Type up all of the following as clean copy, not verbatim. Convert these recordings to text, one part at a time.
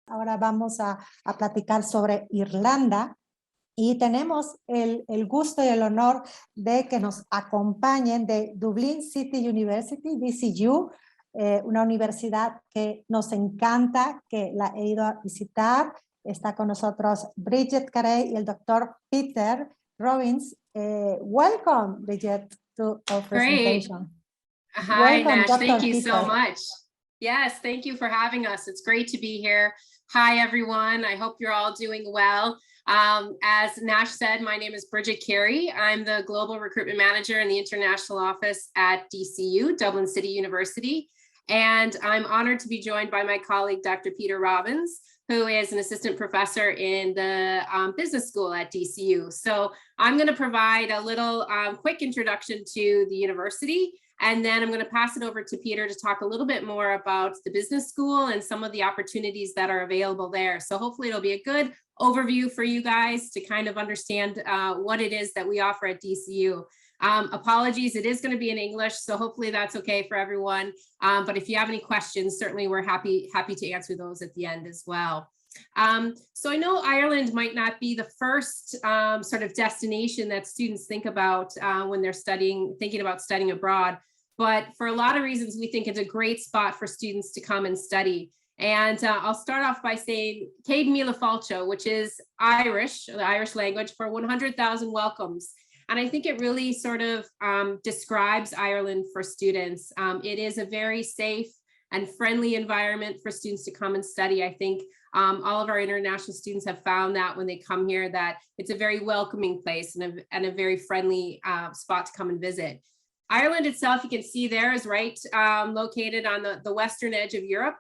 Ahora vamos a platicar sobre Irlanda y tenemos el gusto y el honor de que nos acompañen de Dublin City University, DCU, una universidad que nos encanta, que la he ido a visitar. Está con nosotros Bridget Carey y el doctor Peter Robbins. Welcome, Bridget, to our presentation. Great. Hi, Welcome, Nash. Dr. Thank you Peter. so much. Yes, thank you for having us. It's great to be here. Hi, everyone. I hope you're all doing well. As Nash said, my name is Bridget Carey. I'm the Global Recruitment Manager in the International Office at DCU, Dublin City University. And I'm honored to be joined by my colleague, Dr. Peter Robbins, who is an assistant professor in the business school at DCU. So I'm going to provide a little quick introduction to the university. And then I'm going to pass it over to Peter to talk a little bit more about the business school and some of the opportunities that are available there. So hopefully it'll be a good overview for you guys to kind of understand what it is that we offer at DCU. Apologies, it is going to be in English, so hopefully that's okay for everyone. But if you have any questions, certainly we're happy to answer those at the end as well. So I know Ireland might not be the first sort of destination that students think about when they're thinking about studying abroad, but for a lot of reasons, we think it's a great spot for students to come and study. And I'll start off by saying Céad Míle Fáilte, which is Irish, the Irish language for 100,000 welcomes. And I think it really sort of describes Ireland for students. It is a very safe and friendly environment for students to come and study. I think all of our international students have found that when they come here, that it's a very welcoming place and a very friendly spot to come and visit. Ireland itself, you can see there, is right located on the western edge of Europe.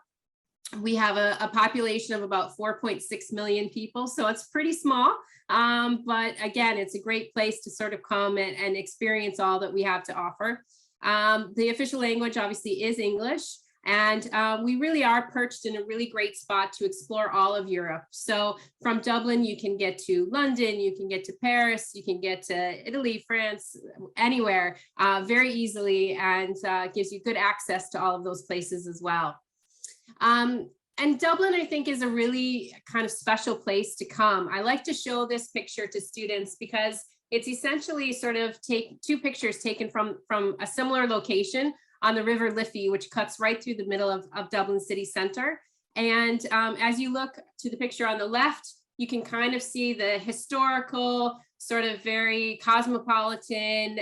We have a population of about 4.6 million people, so it's pretty small. But again, it's a great place to sort of come and experience all that we have to offer. The official language obviously is English. And we really are perched in a really great spot to explore all of Europe. So from Dublin, you can get to London, you can get to Paris, you can get to Italy, France, anywhere very easily, and gives you good access to all of those places as well. And Dublin, I think, is a really kind of special place to come. I like to show this picture to students because it's essentially sort of two pictures taken from a similar location on the River Liffey, which cuts right through the middle of Dublin city center. And as you look to the picture on the left, you can kind of see the historical, sort of very cosmopolitan,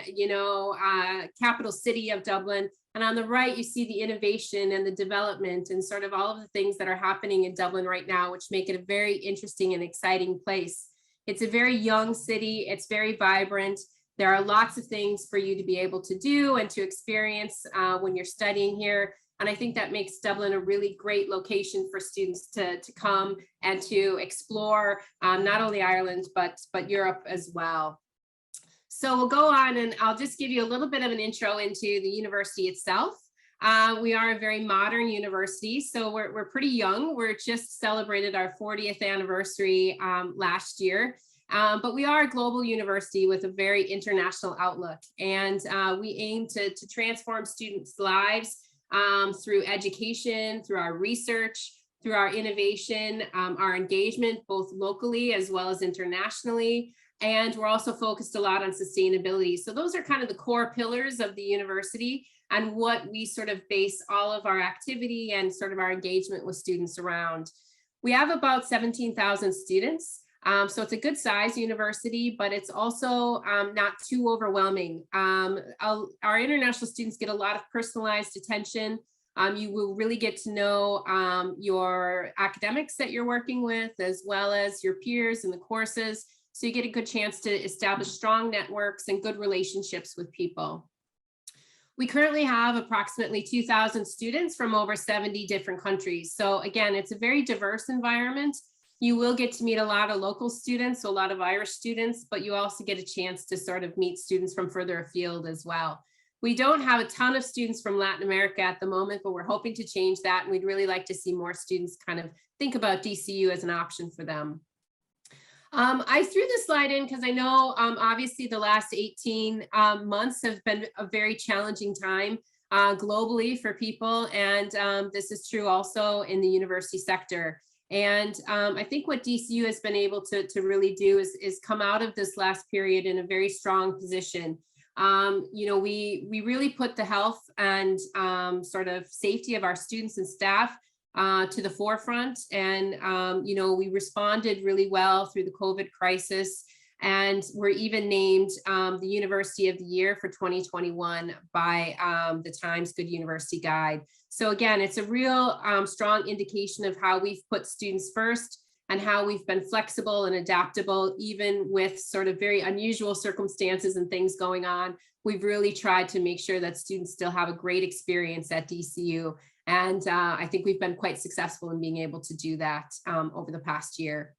capital city of Dublin. And on the right, you see the innovation and the development and sort of all of the things that are happening in Dublin right now, which make it a very interesting and exciting place. It's a very young city. It's very vibrant. There are lots of things for you to be able to do and to experience when you're studying here. And I think that makes Dublin a really great location for students to come and to explore not only Ireland, but Europe as well. So we'll go on and I'll just give you a little bit of an intro into the university itself. We are a very modern university, so we're pretty young. We're just celebrated our 40th anniversary last year. But we are a global university with a very international outlook, and we aim to transform students' lives through education, through our research, through our innovation, our engagement, both locally as well as internationally. And we're also focused a lot on sustainability. So those are kind of the core pillars of the university and what we sort of base all of our activity and sort of our engagement with students around. We have about 17,000 students. So it's a good size university, but it's also not too overwhelming. Our international students get a lot of personalized attention. You will really get to know your academics that you're working with, as well as your peers in the courses. So you get a good chance to establish strong networks and good relationships with people. We currently have approximately 2,000 students from over 70 different countries. So again, it's a very diverse environment. You will get to meet a lot of local students, so a lot of Irish students, but you also get a chance to sort of meet students from further afield as well. We don't have a ton of students from Latin America at the moment, but we're hoping to change that. And we'd really like to see more students kind of think about DCU as an option for them. I threw this slide in because I know obviously the last 18 months have been a very challenging time globally for people. And this is true also in the university sector. And I think what DCU has been able to really do is come out of this last period in a very strong position. You know, we really put the health and sort of safety of our students and staff to the forefront. And, you know, we responded really well through the COVID crisis. And we're even named the University of the Year for 2021 by the Times Good University Guide. So again, it's a real strong indication of how we've put students first and how we've been flexible and adaptable, even with sort of very unusual circumstances and things going on. We've really tried to make sure that students still have a great experience at DCU. And I think we've been quite successful in being able to do that over the past year.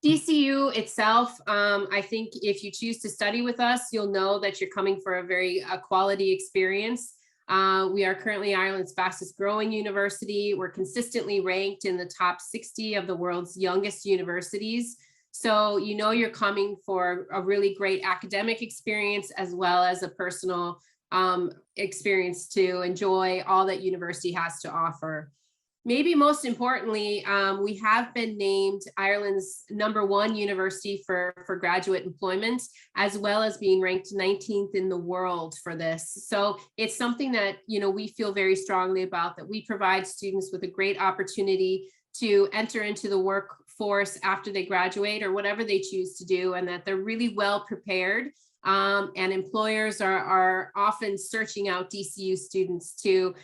DCU itself, I think if you choose to study with us, you'll know that you're coming for a very quality experience. We are currently Ireland's fastest growing university. We're consistently ranked in the top 60 of the world's youngest universities. So you know you're coming for a really great academic experience as well as a personal experience to enjoy all that university has to offer. Maybe most importantly, we have been named Ireland's #1 university for graduate employment, as well as being ranked 19th in the world for this. So it's something that, you know, we feel very strongly about, that we provide students with a great opportunity to enter into the workforce after they graduate or whatever they choose to do, and that they're really well prepared. And employers are often searching out DCU students to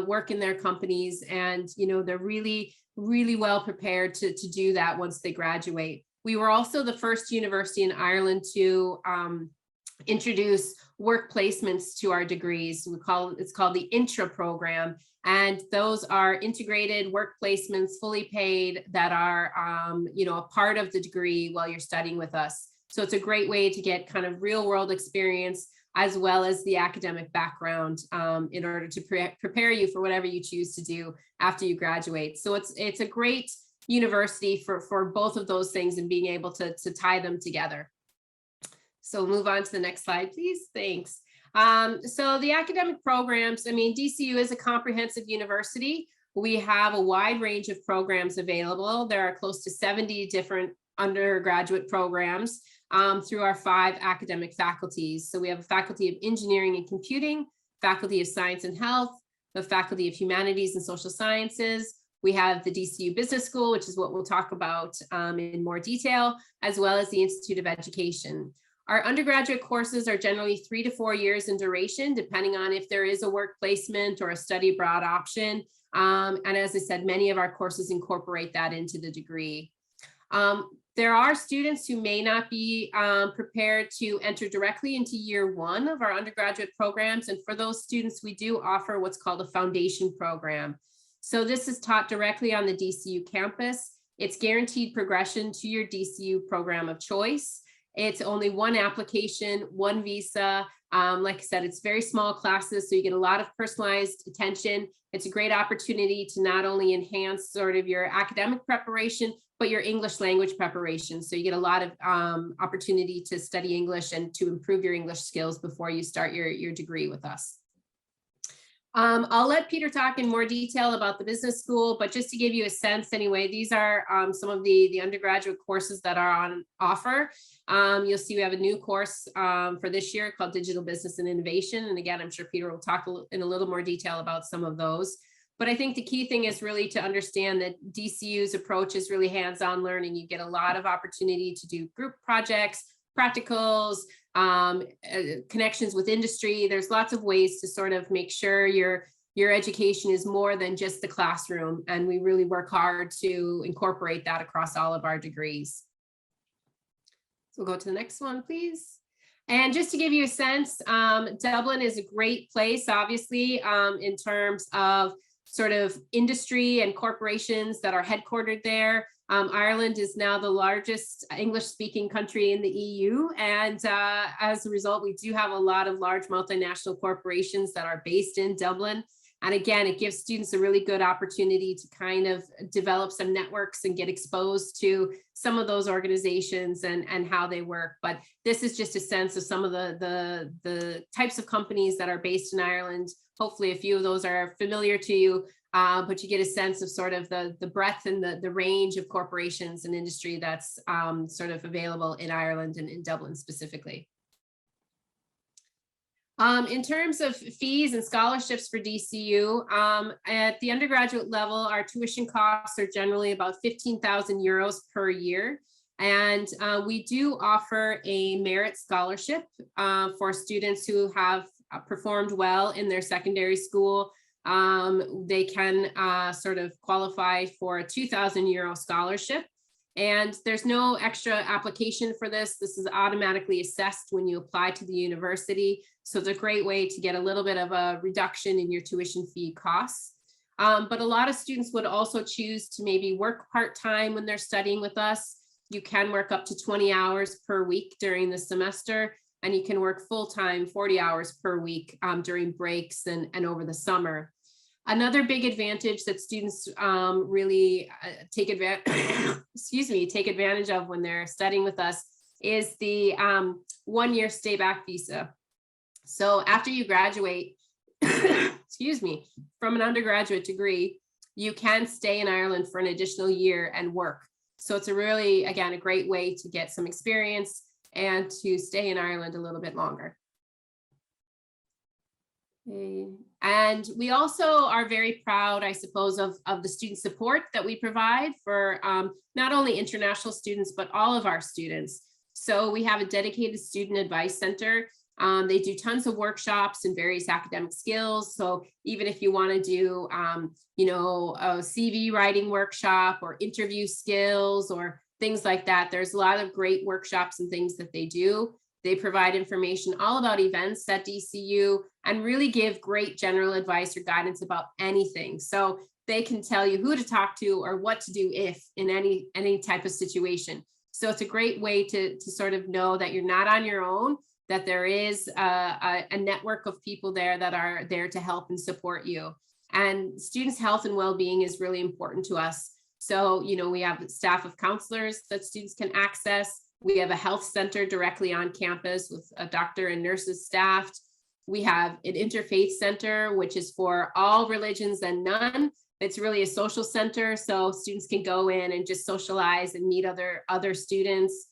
work in their companies, and you know they're really well prepared to do that once they graduate. We were also the first university in Ireland to introduce work placements to our degrees. It's called the INTRA program, and those are integrated work placements, fully paid, that are you know, a part of the degree while you're studying with us. So it's a great way to get kind of real world experience as well as the academic background in order to prepare you for whatever you choose to do after you graduate. So it's a great university for both of those things and being able to tie them together. So move on to the next slide, please. Thanks. So the academic programs, I mean, DCU is a comprehensive university. We have a wide range of programs available. There are close to 70 different undergraduate programs through our 5 academic faculties. So we have a faculty of engineering and computing, faculty of science and health, the faculty of humanities and social sciences. We have the DCU Business School, which is what we'll talk about in more detail, as well as the Institute of Education. Our undergraduate courses are generally 3 to 4 years in duration, depending on if there is a work placement or a study abroad option. And as I said, many of our courses incorporate that into the degree. There are students who may not be prepared to enter directly into year 1 of our undergraduate programs. And for those students, we do offer what's called a foundation program. So this is taught directly on the DCU campus. It's guaranteed progression to your DCU program of choice. It's only 1 application, 1 visa. Like I said, it's very small classes, so you get a lot of personalized attention. It's a great opportunity to not only enhance sort of your academic preparation, but your English language preparation. So you get a lot of opportunity to study English and to improve your English skills before you start your degree with us. I'll let Peter talk in more detail about the business school, but just to give you a sense anyway, these are some of the undergraduate courses that are on offer. You'll see we have a new course for this year called Digital Business and Innovation. And again, I'm sure Peter will talk in a little more detail about some of those. But I think the key thing is really to understand that DCU's approach is really hands-on learning. You get a lot of opportunity to do group projects, practicals, connections with industry. There's lots of ways to sort of make sure your education is more than just the classroom. And we really work hard to incorporate that across all of our degrees. So we'll go to the next one, please. And just to give you a sense, Dublin is a great place, obviously, in terms of sort of industry and corporations that are headquartered there. Ireland is now the largest English-speaking country in the EU. And as a result, we do have a lot of large multinational corporations that are based in Dublin. And again, it gives students a really good opportunity to kind of develop some networks and get exposed to some of those organizations and how they work. But this is just a sense of some of the types of companies that are based in Ireland. Hopefully a few of those are familiar to you, but you get a sense of sort of the breadth and the range of corporations and industry that's sort of available in Ireland and in Dublin specifically. In terms of fees and scholarships for DCU, at the undergraduate level, our tuition costs are generally about 15,000 euros per year. And we do offer a merit scholarship for students who have performed well in their secondary school. They can sort of qualify for a 2,000 euro scholarship. And there's no extra application for this. This is automatically assessed when you apply to the university. So it's a great way to get a little bit of a reduction in your tuition fee costs. But a lot of students would also choose to maybe work part-time when they're studying with us. You can work up to 20 hours per week during the semester, and you can work full-time 40 hours per week during breaks and over the summer. Another big advantage that students really take advantage of when they're studying with us is the 1-year stay back visa. So after you graduate, from an undergraduate degree, you can stay in Ireland for an additional year and work. So it's a really, again, a great way to get some experience and to stay in Ireland a little bit longer. And we also are very proud, I suppose, of the student support that we provide for not only international students, but all of our students. So we have a dedicated student advice center. They do tons of workshops in various academic skills. So even if you want to do, a CV writing workshop or interview skills or things like that, there's a lot of great workshops and things that they do. They provide information all about events at DCU and really give great general advice or guidance about anything. So they can tell you who to talk to or what to do if in any type of situation. So it's a great way to sort of know that you're not on your own, that there is a network of people there that are there to help and support you. And students' health and well-being is really important to us. So, we have staff of counselors that students can access. We have a health center directly on campus with a doctor and nurses staffed. We have an interfaith center, which is for all religions and none. It's really a social center, so students can go in and just socialize and meet other students.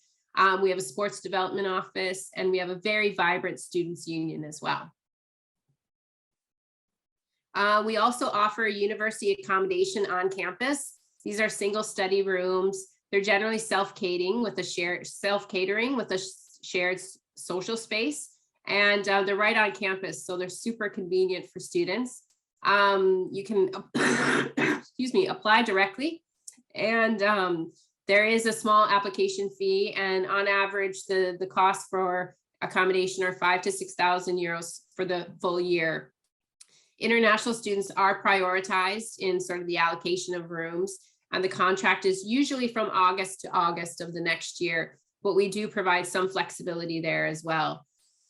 We have a sports development office, and we have a very vibrant students union as well. We also offer university accommodation on campus. These are single study rooms. They're generally self-catering with a shared social space, and they're right on campus, so they're super convenient for students. You can apply directly, and there is a small application fee, and on average, the cost for accommodation are 5,000 to 6,000 euros for the full year. International students are prioritized in sort of the allocation of rooms, and the contract is usually from August to August of the next year, but we do provide some flexibility there as well.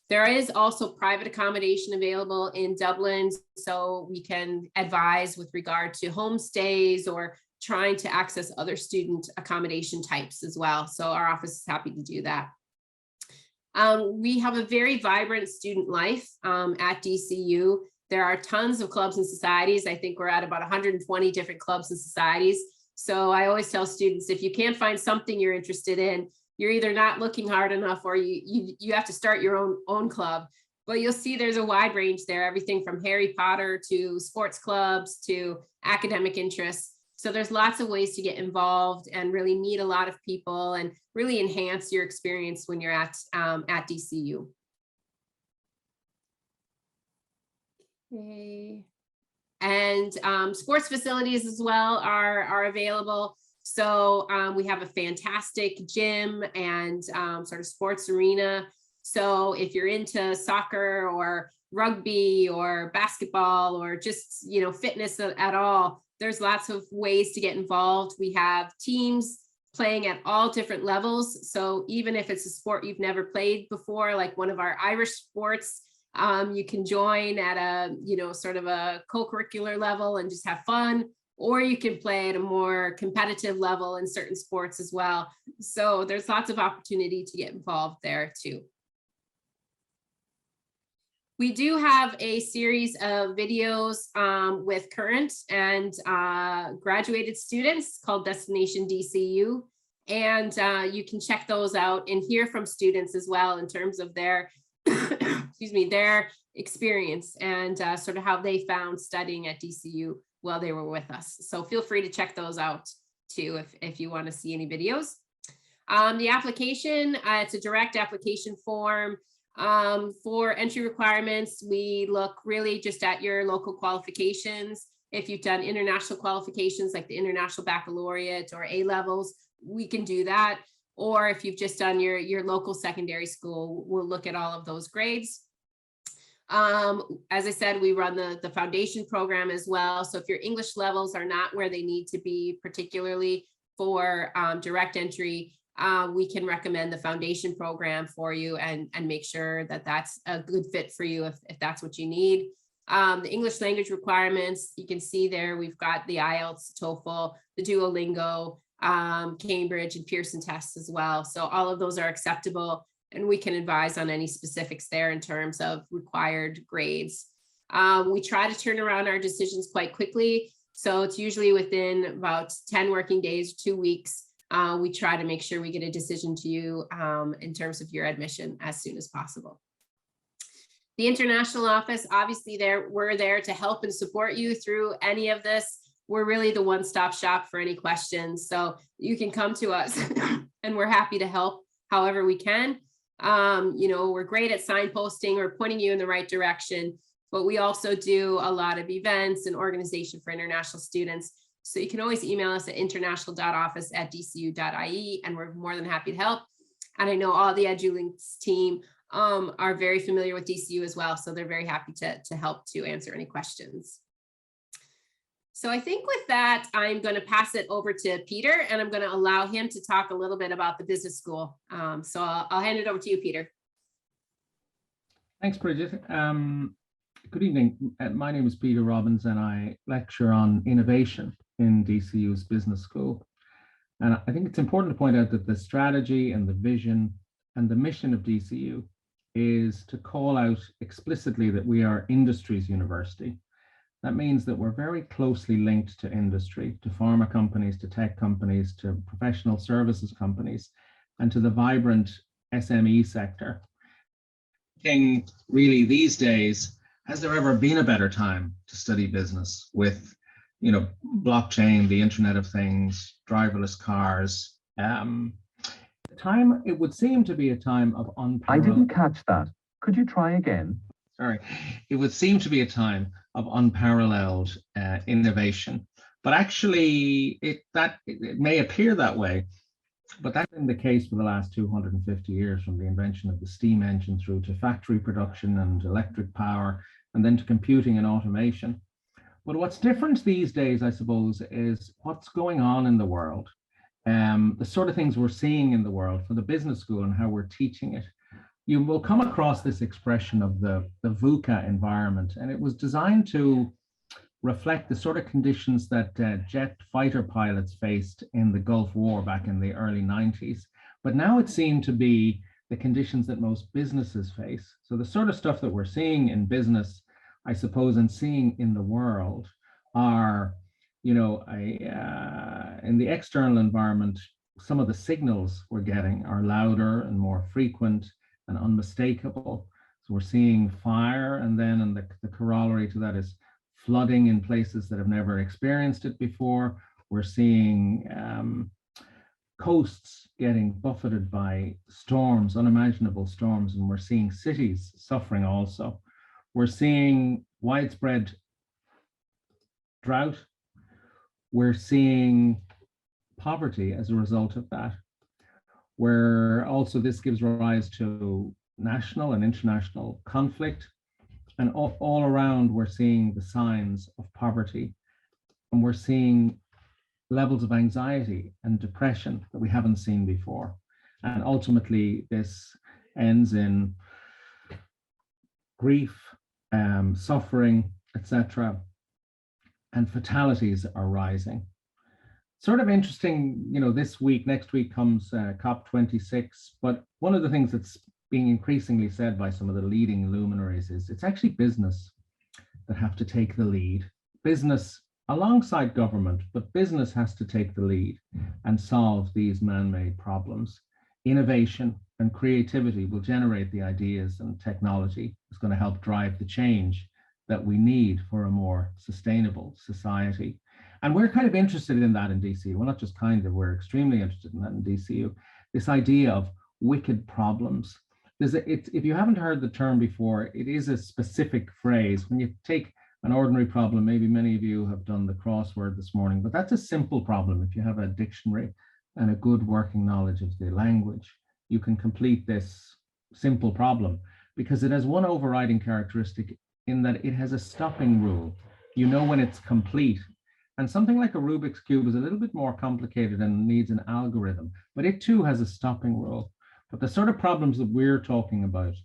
There is also private accommodation available in Dublin, so we can advise with regard to homestays or trying to access other student accommodation types as well. So our office is happy to do that. We have a very vibrant student life at DCU. There are tons of clubs and societies. I think we're at about 120 different clubs and societies. So I always tell students, if you can't find something you're interested in, you're either not looking hard enough or you have to start your own club. But you'll see there's a wide range there, everything from Harry Potter to sports clubs to academic interests. So there's lots of ways to get involved and really meet a lot of people and really enhance your experience when you're at DCU. Okay. And sports facilities as well are available. So we have a fantastic gym and sort of sports arena. So if you're into soccer or rugby or basketball or just, fitness at all, there's lots of ways to get involved. We have teams playing at all different levels. So even if it's a sport you've never played before, like one of our Irish sports, You can join at a, sort of a co-curricular level and just have fun, or you can play at a more competitive level in certain sports as well. So there's lots of opportunity to get involved there too. We do have a series of videos with current and graduated students called Destination DCU. And you can check those out and hear from students as well in terms of their, excuse me, their experience and sort of how they found studying at DCU while they were with us. So feel free to check those out too if you want to see any videos. The application, it's a direct application form. For entry requirements, we look really just at your local qualifications. If you've done international qualifications like the International Baccalaureate or A-levels, we can do that. Or if you've just done your local secondary school, we'll look at all of those grades. As I said, we run the foundation program as well. So if your English levels are not where they need to be, particularly for direct entry, we can recommend the foundation program for you and make sure that that's a good fit for you if that's what you need. The English language requirements, you can see there, we've got the IELTS, TOEFL, the Duolingo, Cambridge and Pearson tests as well. So all of those are acceptable, and we can advise on any specifics there in terms of required grades. We try to turn around our decisions quite quickly. So it's usually within about 10 working days, 2 weeks. We try to make sure we get a decision to you in terms of your admission as soon as possible. The International office, obviously we're there to help and support you through any of this. We're really the one-stop shop for any questions. So you can come to us and we're happy to help however we can. We're great at signposting or pointing you in the right direction, but we also do a lot of events and organization for international students. So you can always email us at international.office@dcu.ie, and we're more than happy to help. And I know all the EduLinks team are very familiar with DCU as well, so they're very happy to help to answer any questions. So I think with that, I'm going to pass it over to Peter, and I'm going to allow him to talk a little bit about the business school. So I'll hand it over to you, Peter. Thanks, Bridget. Good evening. My name is Peter Robbins, and I lecture on innovation in DCU's business school. And I think it's important to point out that the strategy and the vision and the mission of DCU is to call out explicitly that we are industry's university. That means that we're very closely linked to industry, to pharma companies, to tech companies, to professional services companies, and to the vibrant SME sector. Really these days, has there ever been a better time to study business with, blockchain, the Internet of Things, driverless cars? It would seem to be a time of unparalleled. I didn't catch that. Could you try again? Sorry. It would seem to be a time of unparalleled innovation, but actually it may appear that way, but that's been the case for the last 250 years, from the invention of the steam engine through to factory production and electric power, and then to computing and automation. But what's different these days, I suppose, is what's going on in the world, the sort of things we're seeing in the world for the business school and how we're teaching it. You will come across this expression of the VUCA environment, and it was designed to reflect the sort of conditions that jet fighter pilots faced in the Gulf War back in the early 90s. But now it seemed to be the conditions that most businesses face. So the sort of stuff that we're seeing in business, I suppose, and seeing in the world are, in the external environment, some of the signals we're getting are louder and more frequent and unmistakable. So we're seeing fire, and then the corollary to that is flooding in places that have never experienced it before. We're seeing coasts getting buffeted by storms, unimaginable storms, and we're seeing cities suffering also. We're seeing widespread drought. We're seeing poverty as a result of that. Where also this gives rise to national and international conflict. And all around, we're seeing the signs of poverty, and we're seeing levels of anxiety and depression that we haven't seen before. And ultimately, this ends in grief, suffering, etc. And fatalities are rising. Sort of interesting, you know, this week, next week comes COP26, but one of the things that's being increasingly said by some of the leading luminaries is it's actually business that have to take the lead. Business alongside government, but business has to take the lead and solve these man-made problems. Innovation and creativity will generate the ideas, and technology is going to help drive the change that we need for a more sustainable society. And we're kind of interested in that in DCU. Well, not just kind of, we're extremely interested in that in DCU. This idea of wicked problems. If you haven't heard the term before, it is a specific phrase. When you take an ordinary problem, maybe many of you have done the crossword this morning, but that's a simple problem. If you have a dictionary and a good working knowledge of the language, you can complete this simple problem because it has one overriding characteristic in that it has a stopping rule. You know when it's complete. And something like a Rubik's Cube is a little bit more complicated and needs an algorithm, but it too has a stopping rule. But the sort of problems that we're talking about,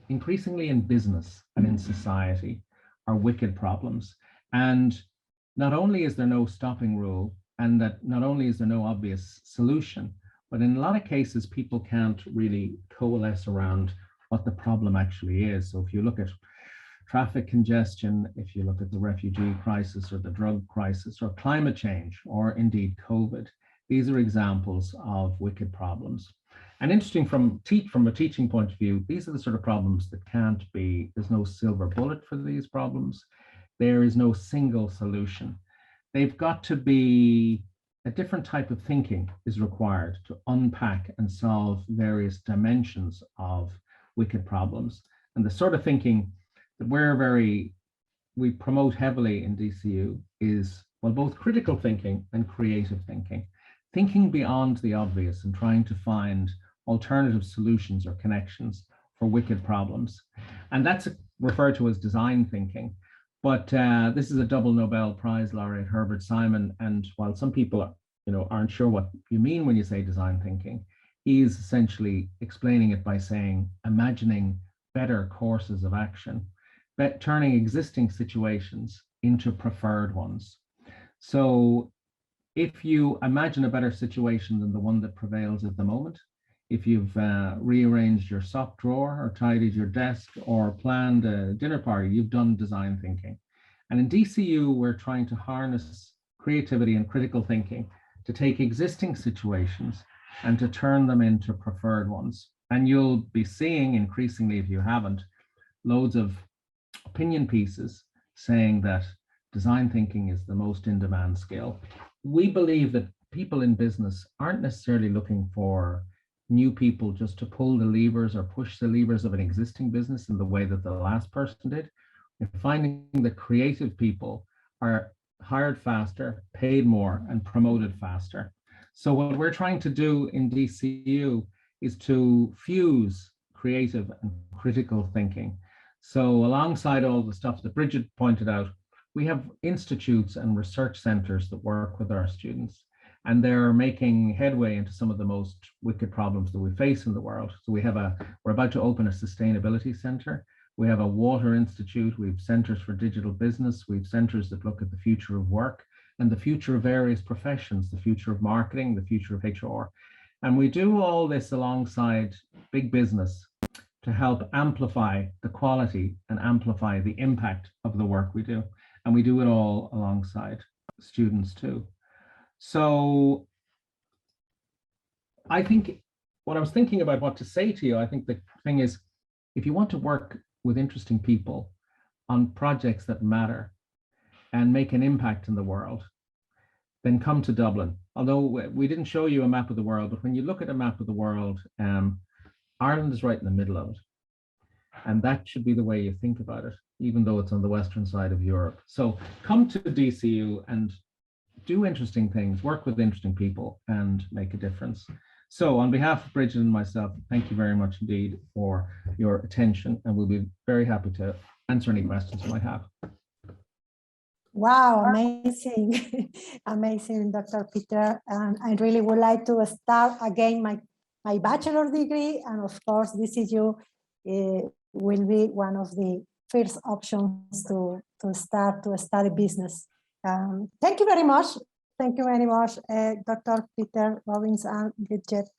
increasingly in business and in society, are wicked problems. And not only is there no stopping rule, and that not only is there no obvious solution, but in a lot of cases, people can't really coalesce around what the problem actually is. So if you look at traffic congestion, if you look at the refugee crisis or the drug crisis or climate change, or indeed COVID, these are examples of wicked problems. And interesting from a teaching point of view, these are the sort of problems that can't be, there's no silver bullet for these problems. There is no single solution. They've got to be, a different type of thinking is required to unpack and solve various dimensions of wicked problems. And the sort of thinking that we promote heavily in DCU is, well, both critical thinking and creative thinking. Thinking beyond the obvious and trying to find alternative solutions or connections for wicked problems. And that's referred to as design thinking. But this is a double Nobel Prize laureate, Herbert Simon. And while some people aren't sure what you mean when you say design thinking, he's essentially explaining it by saying, imagining better courses of action, turning existing situations into preferred ones. So if you imagine a better situation than the one that prevails at the moment, if you've rearranged your sock drawer or tidied your desk or planned a dinner party, you've done design thinking. And in DCU, we're trying to harness creativity and critical thinking to take existing situations and to turn them into preferred ones. And you'll be seeing increasingly, if you haven't, loads of opinion pieces saying that design thinking is the most in-demand skill. We believe that people in business aren't necessarily looking for new people just to pull the levers or push the levers of an existing business in the way that the last person did. We're finding that creative people are hired faster, paid more, and promoted faster. So what we're trying to do in DCU is to fuse creative and critical thinking. So alongside all the stuff that Bridget pointed out, we have institutes and research centers that work with our students, and they're making headway into some of the most wicked problems that we face in the world. So we're about to open a sustainability center. We have a water institute. We have centers for digital business. We have centers that look at the future of work and the future of various professions, the future of marketing, the future of HR. And we do all this alongside big business to help amplify the quality and amplify the impact of the work we do. And we do it all alongside students too. So I think what I was thinking about what to say to you, I think the thing is, if you want to work with interesting people on projects that matter and make an impact in the world, then come to Dublin. Although we didn't show you a map of the world, but when you look at a map of the world, Ireland is right in the middle of it. And that should be the way you think about it, even though it's on the western side of Europe. So come to DCU and do interesting things, work with interesting people, and make a difference. So on behalf of Bridget and myself, thank you very much indeed for your attention, and we'll be very happy to answer any questions you might have. Wow, amazing. Amazing, Dr. Peter. And I really would like to start again my bachelor degree, and of course DCU will be one of the first options to start to study business. Thank you very much. Thank you very much, Dr. Peter Robbins and Bridget.